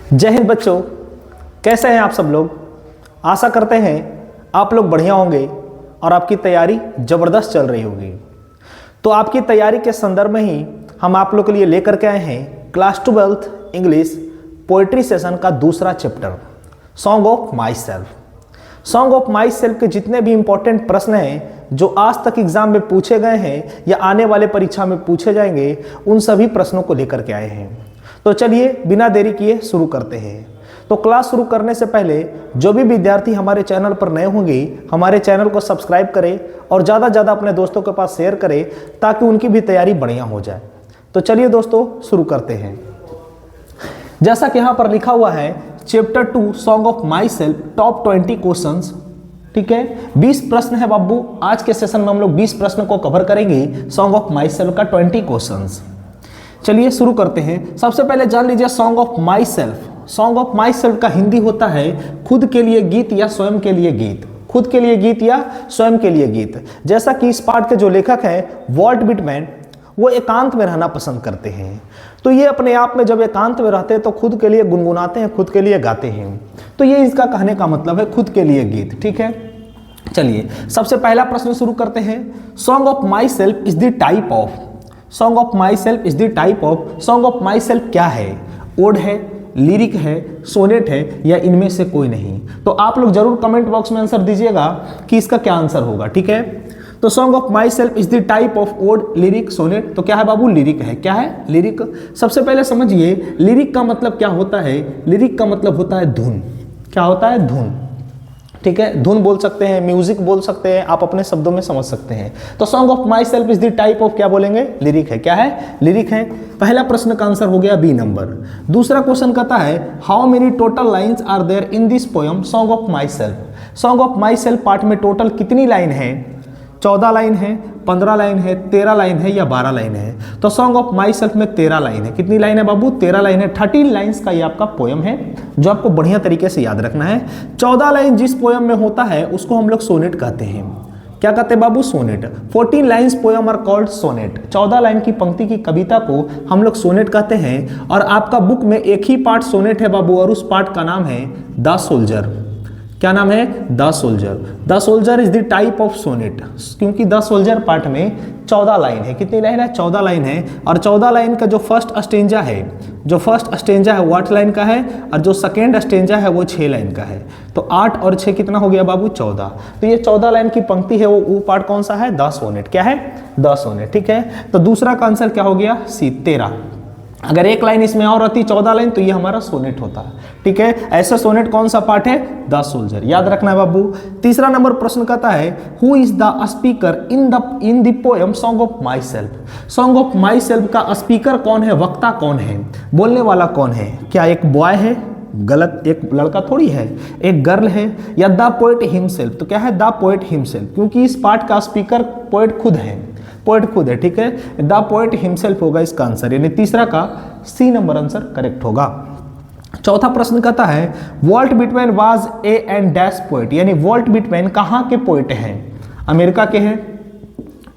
जय हिंद बच्चों, कैसे हैं आप सब लोग। आशा करते हैं आप लोग बढ़िया होंगे और आपकी तैयारी ज़बरदस्त चल रही होगी। तो आपकी तैयारी के संदर्भ में ही हम आप लोग के लिए लेकर के आए हैं class 12th English poetry session का दूसरा chapter song of myself. Song of my self के जितने भी इंपॉर्टेंट प्रश्न हैं जो आज तक एग्जाम में पूछे गए हैं या आने वाले परीक्षा में पूछे जाएंगे, उन सभी प्रश्नों को लेकर के आए हैं। तो चलिए बिना देरी किए शुरू करते हैं। तो क्लास शुरू करने से पहले जो भी विद्यार्थी हमारे चैनल पर नए होंगे, हमारे चैनल को सब्सक्राइब करें और ज़्यादा से ज़्यादा अपने दोस्तों के पास शेयर करें ताकि उनकी भी तैयारी बढ़िया हो जाए। तो चलिए दोस्तों शुरू करते हैं। जैसा कि यहाँ पर लिखा हुआ है chapter 2 song of my self top 20 questions. ठीक है, 20 प्रश्न है बाबू। आज के सेशन में हम लोग 20 प्रश्न को कवर करेंगे सॉन्ग ऑफ माई सेल्फ का 20 क्वेश्चंस। चलिए शुरू करते हैं। सबसे पहले जान लीजिए song of myself. Song of my self का हिंदी होता है खुद के लिए गीत या स्वयं के लिए गीत। खुद के लिए गीत या स्वयं के लिए गीत। जैसा कि इस पाठ के जो लेखक हैं वॉल्ट विटमैन, वो एकांत में रहना पसंद करते हैं। तो ये अपने आप में जब एकांत में रहते हैं तो खुद के लिए गुनगुनाते हैं, खुद के लिए गाते हैं। तो ये इसका कहने का मतलब है खुद के लिए गीत। ठीक है, चलिए सबसे पहला प्रश्न शुरू करते हैं। Song of myself is the type of. Song of myself is the type of. Song of my self क्या है? ओड है, लिरिक है, सोनेट है या इनमें से कोई नहीं? तो आप लोग जरूर कमेंट बॉक्स में आंसर दीजिएगा कि इसका क्या आंसर होगा। ठीक है, तो song of myself is the type of ode, lyric, sonnet. तो क्या है बाबू? लिरिक है। क्या है? लिरिक। सबसे पहले समझिए लिरिक का मतलब क्या होता है। लिरिक का मतलब होता है धुन। क्या होता है? धुन। ठीक है, धुन बोल सकते हैं, म्यूजिक बोल सकते हैं, आप अपने शब्दों में समझ सकते हैं। तो song of myself is the type of क्या बोलेंगे? लिरिक है। क्या है? लिरिक है। पहला प्रश्न का आंसर हो गया बी नंबर। दूसरा क्वेश्चन कहता है how many total lines are there in this poem song of myself. Song of myself part में टोटल कितनी लाइन है? 14 लाइन है, 15 लाइन है, 13 लाइन है या 12 लाइन है? तो सॉन्ग ऑफ माई सेल्फ में 13 लाइन है। कितनी लाइन है बाबू? 13 लाइन है। 13 लाइन्स का ये आपका पोयम है जो आपको बढ़िया तरीके से याद रखना है। 14 लाइन जिस पोयम में होता है उसको हम लोग सोनेट कहते हैं। क्या कहते हैं बाबू? Sonnet. 14 lines poem are called sonnet. 14 line की पंक्ति की कविता को हम लोग सोनेट कहते हैं। और आपका बुक में एक ही पार्ट सोनेट है बाबू और उस पार्ट का नाम है द सोल्जर। क्या नाम है? The soldier. The soldier is the type of sonnet. क्योंकि द सोल्जर पार्ट में 14 लाइन है। कितनी लाइन है? 14 लाइन है। और 14 लाइन का जो फर्स्ट स्टेंजा है, वो 8 लाइन का है और जो सेकेंड स्टेंजा है वो 6 लाइन का है। तो 8 और 6 कितना हो गया बाबू? 14। तो ये 14 लाइन की पंक्ति है, वो पार्ट कौन सा है? The sonnet. क्या है? The sonnet. ठीक है, तो दूसरा का आंसर क्या हो गया? सी 13। अगर एक लाइन इसमें और रहती 14 लाइन तो ये हमारा सोनेट होता है। ठीक है, ऐसा सोनेट कौन सा पार्ट है? The soldier. याद रखना है बाबू। तीसरा नंबर प्रश्न कहता है who is the speaker in the poem song of myself. Song of my self का स्पीकर कौन है? वक्ता कौन है? बोलने वाला कौन है? क्या एक बॉय है? गलत, एक लड़का थोड़ी है, एक गर्ल है। या द पोएट हिमसेल्फ। तो क्या है? द पोएट हिमसेल्फ, क्योंकि इस पार्ट का स्पीकर पोएट खुद है। पोएट खुद है। ठीक है, द पोएट हिमसेल्फ होगा इसका आंसर, यानी तीसरा का सी नंबर आंसर करेक्ट होगा। चौथा प्रश्न कहता है Walt Whitman was A and dash poet. यानी वॉल्ट विटमैन कहाँ के पोएट हैं? अमेरिका के हैं,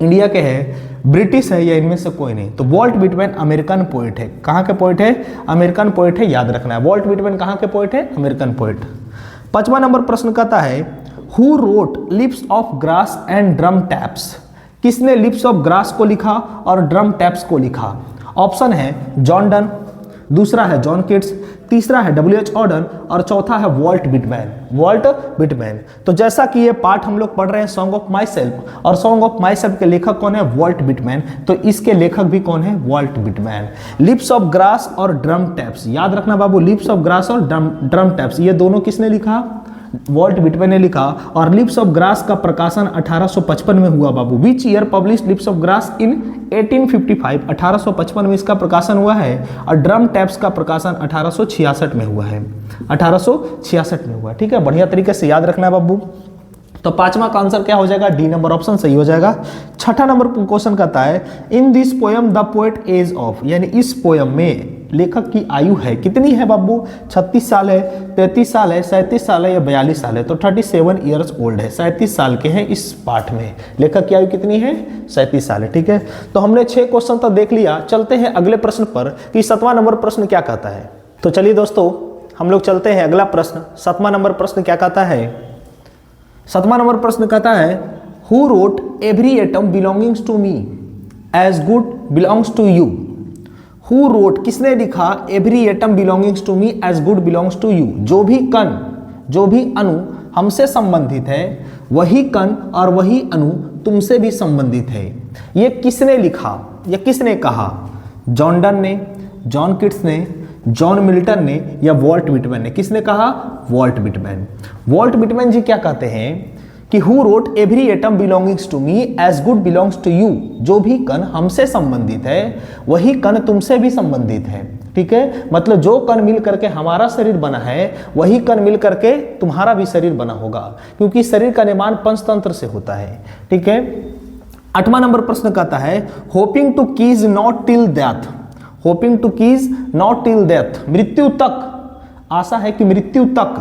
इंडिया के हैं, ब्रिटिश है या इनमें से कोई नहीं? तो वॉल्ट विटमैन अमेरिकन पोएट है। कहाँ के पोएट है? अमेरिकन पोएट है। याद रखना है वॉल्ट विटमैन कहाँ के पोएट है? American poet. 5वां नंबर प्रश्न कहता है who road lips of grass and drum taps. किसने लिप्स ऑफ ग्रास को लिखा और ड्रम टैप्स को लिखा? ऑप्शन है जॉन डन, दूसरा है जॉन किट्स, तीसरा है W.H. ऑर्डन और चौथा है वॉल्ट विटमैन। Walt Whitman. तो जैसा कि ये पार्ट हम लोग पढ़ रहे हैं सॉन्ग ऑफ माई सेल्फ, और सॉन्ग ऑफ माई सेल्फ के लेखक कौन है? Walt Whitman. तो इसके लेखक भी कौन है? Walt Whitman. Lips of grass और ड्रम टैप्स। याद रखना बाबू, लिप्स ऑफ ग्रास और ड्रम टैप्स ये दोनों किसने लिखा? वॉल्ट विटमैन ने लिखा। और लिप्स ऑफ ग्रास का प्रकाशन 1855 में हुआ बाबू। Which year publish leaves of grass in 1855। 1855 में इसका प्रकाशन हुआ है। और ड्रम टैप्स का प्रकाशन 1866 में हुआ है। 1866 में हुआ। ठीक है, बढ़िया तरीके से याद रखना है बाबू। तो 5वां का आंसर क्या हो जाएगा? डी नंबर ऑप्शन सही हो जाएगा। 6ठा नंबर क्वेश्चन कहता है in this poem the poet as of. यानी इस पोयम में लेखक की आयु है कितनी है बाबू? 36 साल है, 33 साल है, 37 साल है या 42 साल है? तो 37 ईयर्स ओल्ड है। 37 साल के हैं इस पाठ में। लेखक की आयु कितनी है? 37 साल है। ठीक है, तो हमने 6 क्वेश्चन तक देख लिया। चलते हैं अगले प्रश्न पर कि 7वां नंबर प्रश्न क्या कहता है। तो चलिए दोस्तों हम लोग चलते हैं अगला प्रश्न। 7वां नंबर प्रश्न क्या कहता है? 7वां नंबर प्रश्न कहता है who wrote every atom belongings to me as good belongs to you. Who wrote, किसने लिखा, every atom belongings to me as good belongs to you. जो भी कण, जो भी अणु हमसे संबंधित है वही कण और वही अणु तुमसे भी संबंधित है। ये किसने लिखा या किसने कहा? जॉन डन ने, जॉन किट्स ने, जॉन मिल्टन ने या वॉल्ट विटमैन ने? किसने कहा? Walt Whitman. Walt Whitman ji क्या कहते हैं कि who wrote every atom belongings to me as good belongs to you. जो भी कण हमसे संबंधित है वही कण तुमसे भी संबंधित है। ठीक है, मतलब जो कण मिल करके हमारा शरीर बना है वही कण मिल करके तुम्हारा भी शरीर बना होगा, क्योंकि शरीर का निर्माण पंचतंत्र से होता है। ठीक है, 8वां नंबर प्रश्न कहता है hoping two keys not till death. Hoping two keys not till death, मृत्यु तक, आशा है कि मृत्यु तक,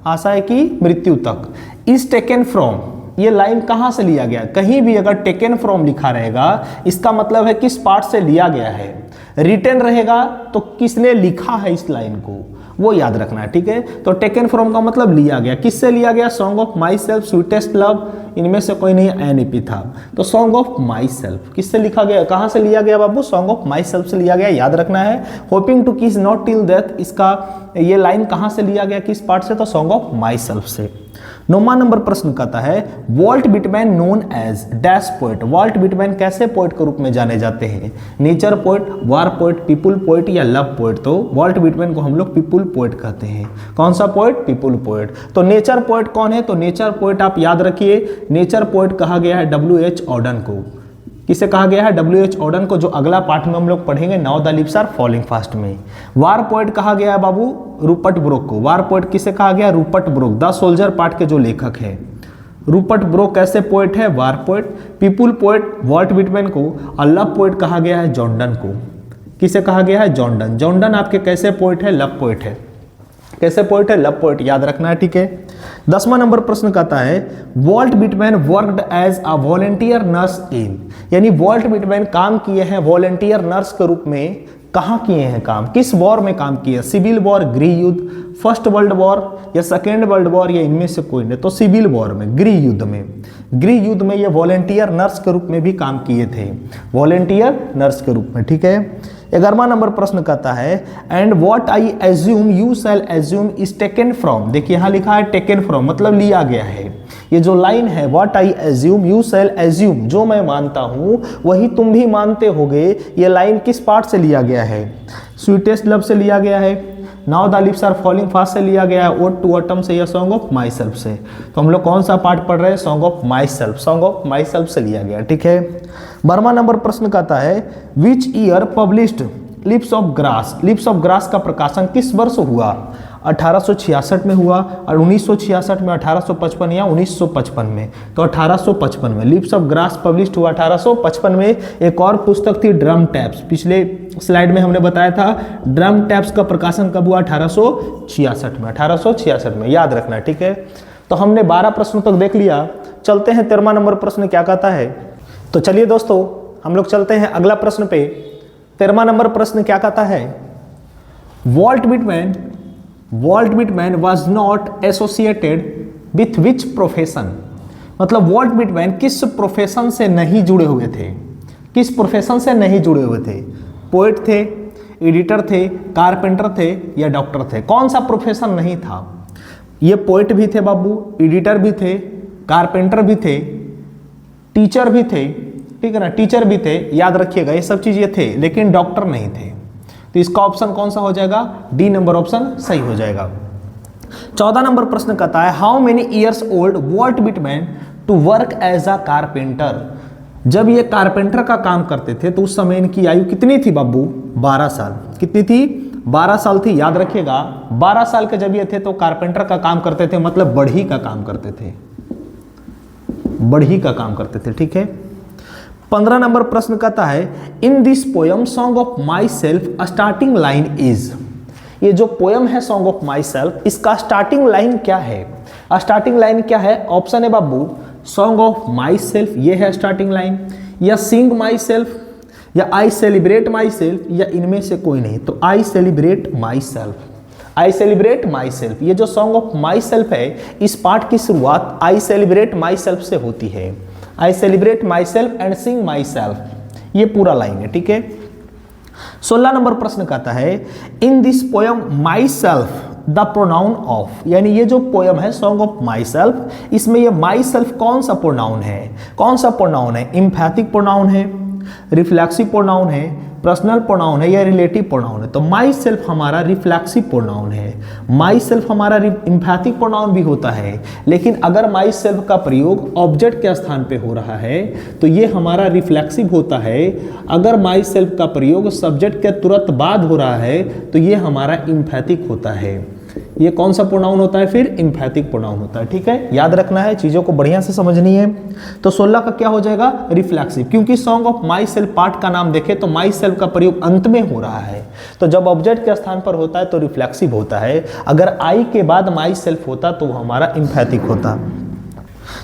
आशा है कि मृत्यु तक। इज टेकन फ्रॉम, ये लाइन कहां से लिया गया? कहीं भी अगर टेकन फ्रॉम लिखा रहेगा इसका मतलब है किस पार्ट से लिया गया है। रिटन रहेगा तो किसने लिखा है इस लाइन को, वो याद रखना है। ठीक है, तो टेकन फ्रॉम का मतलब लिया गया। किससे लिया गया? Song of my self, sweetest love, इनमें से कोई नहीं, एनईपी था। तो सॉन्ग ऑफ माई सेल्फ किससे लिखा गया, कहां से लिया गया बाबू? सॉन्ग ऑफ माई सेल्फ से लिया गया, याद रखना है। होपिंग टू किस नॉट टिल डेथ, इसका ये लाइन कहां से लिया गया, किस पार्ट से? तो सॉन्ग ऑफ माई सेल्फ से। 9वां नंबर प्रश्न कहता है Walt Whitman known as dash poet. Walt Whitman कैसे पोएट के रूप में जाने जाते हैं? Nature poet, war poet, people poet या लव पोएट? तो वॉल्ट विटमैन को हम लोग पीपुल पोएट कहते हैं। कौन सा पोएट? People poet. तो नेचर पोएट कौन है? तो नेचर पोएट आप याद रखिए, नेचर पोएट कहा गया है W.H. ऑडन को। किसे कहा गया है? W.H. ऑडन को, जो अगला पार्ट में हम लोग पढ़ेंगे, now the leaves are falling fast में। वार पोएट कहा गया है बाबू रूपर्ट ब्रोक को। वार पोएट किसे कहा गया? Rupert Brooke, the soldier part के जो लेखक है। रूपर्ट ब्रोक कैसे पोएट है? War poet. People poet Walt Whitman को, और लव पोएट कहा गया है जॉन डन को। किसे कहा गया है? John Donne. जॉन डन आपके कैसे पोएट है? लव पोएट है। कैसे पोएट है? लव पोएट, याद रखना है। ठीक है, 10वां नंबर प्रश्न कहता है Walt Whitman worked as a volunteer nurse in. यानी वॉल्ट विटमैन काम किए हैं वॉलंटियर नर्स के रूप में। कहाँ किए हैं काम? किस वॉर में काम किए? सिविल वॉर, गृह युद्ध, फर्स्ट वर्ल्ड वॉर या सेकेंड वर्ल्ड वॉर या इनमें से कोई नहीं? तो सिविल वॉर में, गृह युद्ध में। गृह युद्ध में ये वॉलंटियर नर्स के रूप में भी काम किए थे, वॉलंटियर नर्स के रूप में। ठीक है, 11वां नंबर प्रश्न कहता है and what I assume you shall assume is taken from. देखिए यहाँ लिखा है टेकन फ्रॉम, मतलब लिया गया है। ये जो लाइन है what I assume you shall assume, जो मैं मानता हूँ वही तुम भी मानते होगे, ये लाइन किस पार्ट से लिया गया है? स्वीटेस्ट लव से लिया गया है, now the leaves are falling fast से लिया गया है, ओड टू ऑटम से या सॉन्ग ऑफ माई सेल्फ से? तो हम लोग कौन सा पार्ट पढ़ रहे हैं? Song of myself. Song of my self से लिया गया। ठीक है, 12वां नंबर प्रश्न कहता है which year published lips of grass. Lips of grass का प्रकाशन किस वर्ष हुआ? 1866 में हुआ, और 1966 में, 1855 या 1955 में? तो 1855 में लिप्स ऑफ ग्रास पब्लिश्ड हुआ 1855 में। एक और पुस्तक थी ड्रम टैप्स, पिछले स्लाइड में हमने बताया था ड्रम टैप्स का प्रकाशन कब हुआ? 1866 में। 1866 में, याद रखना है। ठीक है, तो हमने 12 प्रश्नों तक देख लिया। चलते हैं 13वां नंबर प्रश्न क्या कहता है। तो चलिए दोस्तों हम लोग चलते हैं अगला प्रश्न पे। 13वां नंबर प्रश्न क्या कहता है Walt Whitman was not associated with which profession. मतलब वॉल्ट विटमैन किस प्रोफेशन से नहीं जुड़े हुए थे? किस प्रोफेशन से नहीं जुड़े हुए थे? पोएट थे, एडिटर थे, कारपेंटर थे या डॉक्टर थे? कौन सा प्रोफेशन नहीं था? ये पोएट भी थे बाबू, एडिटर भी थे, कारपेंटर भी थे, टीचर भी थे। ठीक है ना, टीचर भी थे, याद रखिएगा ये सब चीज ये थे, लेकिन डॉक्टर नहीं थे। तो इसका ऑप्शन कौन सा हो जाएगा? डी नंबर ऑप्शन सही हो जाएगा। 14 नंबर प्रश्न कहता है how many years old Walt Whitman to work as a carpenter. जब ये कारपेंटर का काम करते थे तो उस समय इनकी आयु कितनी थी बाबू? 12 साल। कितनी थी? 12 साल थी, याद रखिएगा। 12 साल के जब ये थे तो कारपेंटर का काम करते थे, मतलब बढ़ई का काम करते थे, बढ़ई का काम करते थे। ठीक है, 15 नंबर प्रश्न कहता है in this poem song of my self starting line is. ये जो पोयम है सॉन्ग ऑफ माई सेल्फ, इसका स्टार्टिंग लाइन क्या है? स्टार्टिंग लाइन क्या है? ऑप्शन है बाबू सॉन्ग ऑफ माई सेल्फ, ये है स्टार्टिंग लाइन, या सिंग माई सेल्फ, या आई सेलिब्रेट माई सेल्फ, या इनमें से कोई नहीं। तो आई celebrate myself, I celebrate my self. ये जो सॉन्ग ऑफ माई सेल्फ है, इस पार्ट की शुरुआत आई सेलिब्रेट माई सेल्फ से होती है। आई celebrate my self and Singh my self, ये पूरा लाइन है, ठीक है। 16 नंबर प्रश्न कहता है in this poem my self the pronoun of, यानी ये जो पोयम है सॉन्ग ऑफ माई सेल्फ, इसमें ये माई सेल्फ कौन सा प्रोनाउन है? कौन सा प्रोनाउन है? इम्फैथिक प्रोनाउन है, रिफ्लेक्सिव प्रोनाउन है, पर्सनल प्रोनाउन है या रिलेटिव प्रोनाउन है? तो माई सेल्फ हमारा रिफ्लेक्सिव प्रोनाउन है। माई सेल्फ हमारा इम्फैथिक प्रोनाउन भी होता है, लेकिन अगर माई सेल्फ का प्रयोग ऑब्जेक्ट के स्थान पे हो रहा है तो ये हमारा रिफ्लेक्सिव होता है। अगर माई सेल्फ का प्रयोग सब्जेक्ट के तुरंत बाद हो रहा है तो ये हमारा इम्फैथिक होता है। ये कौन सा प्रोनाउन होता है? फिर इम्फैथिक प्रोनाउन होता है, ठीक है। याद रखना है, चीजों को बढ़िया से समझनी है। तो 16 का क्या हो जाएगा? रिफ्लेक्सिव, क्योंकि song of myself part का नाम देखें तो माई सेल्फ का प्रयोग अंत में हो रहा है, तो जब ऑब्जेक्ट के स्थान पर होता है तो रिफ्लेक्सिव होता है। अगर आई के बाद माई सेल्फ होता तो हमारा इम्फैथिक होता।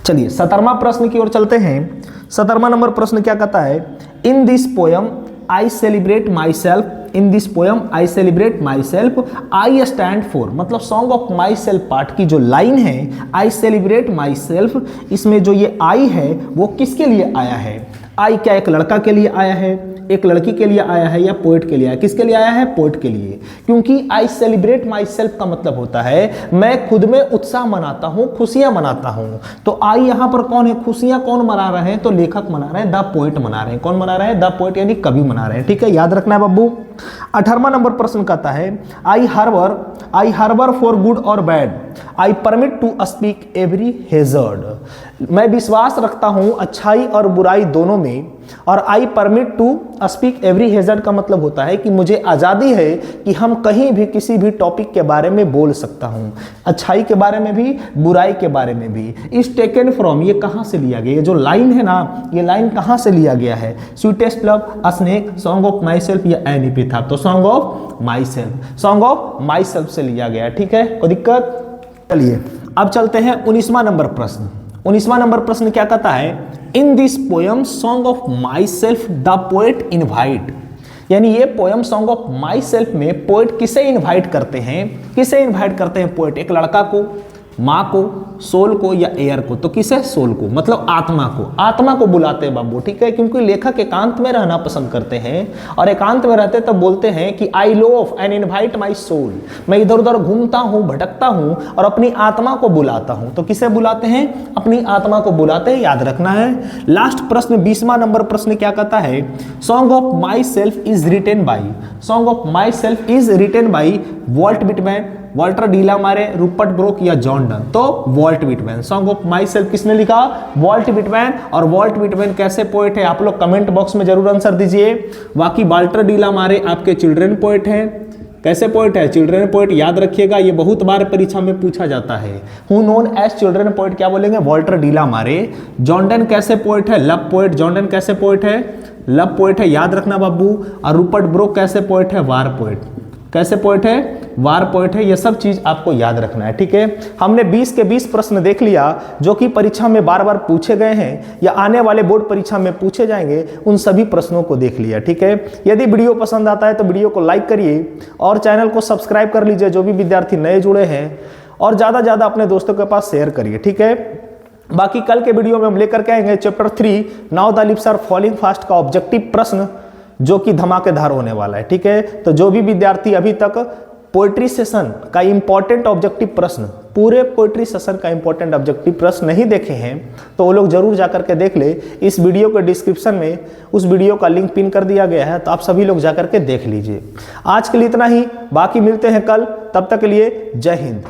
चलिए 17वां प्रश्न की ओर चलते हैं। 17वां नंबर प्रश्न क्या कहता है? In this poem I celebrate myself, in this poem I celebrate myself, I stand for, मतलब song of myself part की जो लाइन है आई सेलिब्रेट माई सेल्फ, इसमें जो ये आई है वो किसके लिए आया है? आई क्या एक लड़का के लिए आया है, एक लड़की के लिए आया है या पोएट के लिए आया? किसके लिए आया है? पोएट के लिए, क्योंकि आई सेलिब्रेट माई सेल्फ का मतलब होता है मैं खुद में उत्साह मनाता हूं, खुशियां मनाता हूं। तो आई यहां पर कौन है? खुशियां कौन मना रहे हैं? तो लेखक मना रहे हैं, द पोएट मना रहे हैं। कौन मना रहे हैं? द पोएट, यानी कवि मना रहे हैं, ठीक है। याद रखना है बब्बू। 18वां नंबर प्रश्न कहता है आई हार्बर फॉर गुड और bad, I permit to speak every hazard, मैं विश्वास रखता हूं अच्छाई और बुराई दोनों में, और I permit to speak every hazard का मतलब होता है कि मुझे आज़ादी है कि हम कहीं भी किसी भी टॉपिक के बारे में बोल सकता हूं, अच्छाई के बारे में भी, बुराई के बारे में भी। इज टेकन फ्रॉम, ये कहां से लिया गया? ये जो लाइन है ना, ये लाइन कहां से लिया गया है? Sweetest love, snake, song of my self या एनी था? तो song of myself, song of my self से लिया गया, ठीक है, कोई दिक्कत? चलिए अब चलते हैं 19वां नंबर प्रश्न। 19वां नंबर प्रश्न क्या कहता है? In this poem song of my self the poet invite, यानी ये poem song of my self में पोएट किसे इनवाइट करते हैं? किसे इनवाइट करते हैं पोएट? एक लड़का को, माँ को, सोल को या एयर को? तो किसे? सोल को, मतलब आत्मा को। आत्मा को बुलाते हैं बाबू, ठीक है, क्योंकि लेखक एकांत में रहना पसंद करते हैं, और एकांत में रहते तब बोलते हैं कि I loaf and invite my soul, मैं इधर उधर घूमता हूँ, भटकता हूँ और अपनी आत्मा को बुलाता हूँ। तो किसे बुलाते हैं? अपनी आत्मा को बुलाते हैं, याद रखना है। लास्ट प्रश्न 20वां नंबर प्रश्न क्या कहता है? Song of myself is written by, song of myself is written by Walt Whitman, Walter de la Mare, Rupert Brooke या जॉन डन? तो Walt Whitman. Song of myself किसने लिखा? Walt Whitman. और Walt Whitman कैसे poet है? आप लोग comment box में जरूर आंसर दीजिए। बाकी वाल्टर डी ला मारे आपके चिल्ड्रन पोएट हैं। कैसे पोएट है? चिल्ड्रन पोएट, याद रखिएगा, ये बहुत बार परीक्षा में पूछा जाता है। Who known as children poet क्या बोलेंगे? Walter de la Mare. John Donne कैसे पोएट है? Love poet. जॉन डन कैसे पोएट है? लव पोएट है, याद रखना बाबू। और रूपर्ट ब्रोक कैसे पोएट है? War poet. कैसे पोएट है? वार पोएट है। ये सब चीज आपको याद रखना है, ठीक है। हमने 20 के 20 प्रश्न देख लिया जो कि परीक्षा में बार बार पूछे गए हैं या आने वाले बोर्ड परीक्षा में पूछे जाएंगे, उन सभी प्रश्नों को देख लिया, ठीक है। यदि वीडियो पसंद आता है तो वीडियो को लाइक करिए और चैनल को सब्सक्राइब कर लीजिए जो भी विद्यार्थी नए जुड़े हैं, और ज़्यादा से ज़्यादा अपने दोस्तों के पास शेयर करिए, ठीक है। बाकी कल के वीडियो में हम लेकर के आएंगे chapter 3 now the lips are falling fast का ऑब्जेक्टिव प्रश्न, जो कि धमाकेदार होने वाला है, ठीक है। तो जो भी विद्यार्थी अभी तक पोएट्री सेशन का इंपॉर्टेंट ऑब्जेक्टिव प्रश्न, पूरे पोएट्री सेशन का इंपॉर्टेंट ऑब्जेक्टिव प्रश्न नहीं देखे हैं तो वो लोग जरूर जाकर के देख ले। इस वीडियो के डिस्क्रिप्शन में उस वीडियो का लिंक पिन कर दिया गया है, तो आप सभी लोग जाकर के देख लीजिए। आज के लिए इतना ही, बाकी मिलते हैं कल, तब तक के लिए जय हिंद।